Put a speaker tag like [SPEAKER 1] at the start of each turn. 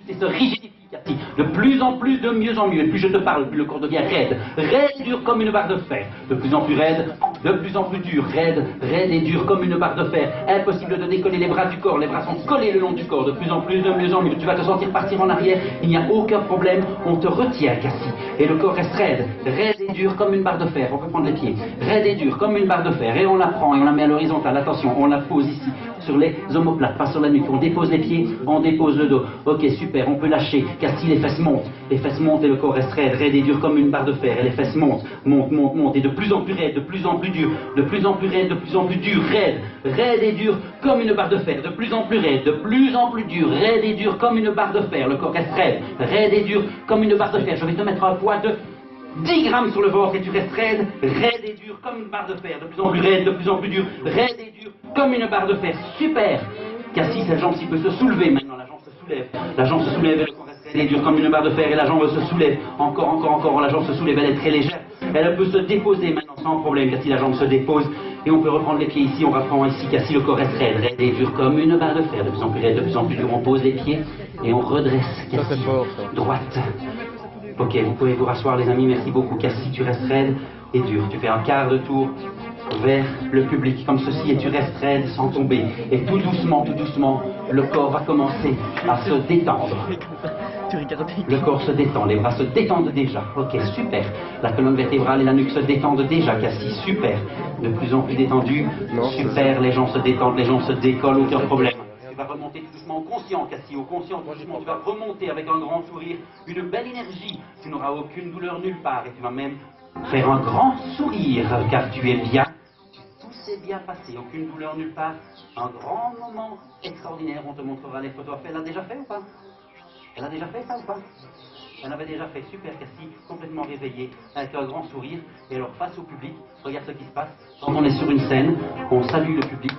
[SPEAKER 1] et se rigidifie, Cassie, de plus en plus, de mieux en mieux. Et plus je te parle, plus le corps devient raide. Raide et dur comme une barre de fer. De plus en plus raide, de plus en plus dur. Raide, raide et dur comme une barre de fer. Impossible de décoller les bras du corps. Les bras sont collés le long du corps. De plus en plus, de mieux en mieux. Tu vas te sentir partir en arrière. Il n'y a aucun problème. On te retient, Cassie. Et le corps reste raide. Raide et dur comme une barre de fer. On peut prendre les pieds. Raide et dur comme une barre de fer. Et on la prend et on la met à l'horizontale. Attention, on la pose ici. Sur les omoplates, pas sur la nuque. On dépose les pieds, on dépose le dos. Ok, super, on peut lâcher. Cassie, les fesses montent. Les fesses montent et le corps reste raide, raide et dur comme une barre de fer. Et les fesses montent, montent, montent, montent. Et de plus en plus raide, de plus en plus dur. De plus en plus raide, de plus en plus dur. Raide, raide et dur comme une barre de fer. De plus en plus raide, de plus en plus dur. Raide et dur comme une barre de fer. Le corps reste raide, raide et dur comme une barre de fer. Je vais te mettre un poids de 10 grammes sur le ventre et tu restes raide, raide et dur comme une barre de fer. De plus en plus raide, de plus en plus dur. Raide et dur comme une barre de fer. Super. Cassie, cette jambe s'il peut se soulever maintenant. La jambe se soulève. La jambe se soulève et le corps reste raide et dur comme une barre de fer. Et la jambe se soulève. Encore, encore, encore. La jambe se soulève. Elle est très légère. Elle peut se déposer maintenant sans problème. Cassie, la jambe se dépose. Et on peut reprendre les pieds ici. On reprend ici. Cassie, le corps reste raide, raide et dur comme une barre de fer. De plus en plus raide, de plus en plus dur. On pose les pieds et on redresse. Cassie, droite. Ok, vous pouvez vous rasseoir les amis, merci beaucoup. Cassie, tu restes raide et dur. Tu fais un quart de tour vers le public comme ceci et tu restes raide sans tomber. Et tout doucement, le corps va commencer à se détendre. Le corps se détend, les bras se détendent déjà. Ok, super. La colonne vertébrale et la nuque se détendent déjà, Cassie, super. De plus en plus détendu, super. Les gens se détendent, les gens se décollent, aucun problème. Tu vas remonter tout doucement au conscient, Cassie, au conscient, tout doucement, tu vas remonter avec un grand sourire, une belle énergie, tu n'auras aucune douleur nulle part et tu vas même faire un grand sourire, car tu es bien, tout s'est bien passé, aucune douleur nulle part, un grand moment extraordinaire, on te montrera les photos. Elle l'a déjà fait ou pas? Elle a déjà fait ça ou pas? Elle avait déjà fait, super Cassie, complètement réveillée, avec un grand sourire, et alors face au public, regarde ce qui se passe, quand on est sur une scène, on salue le public,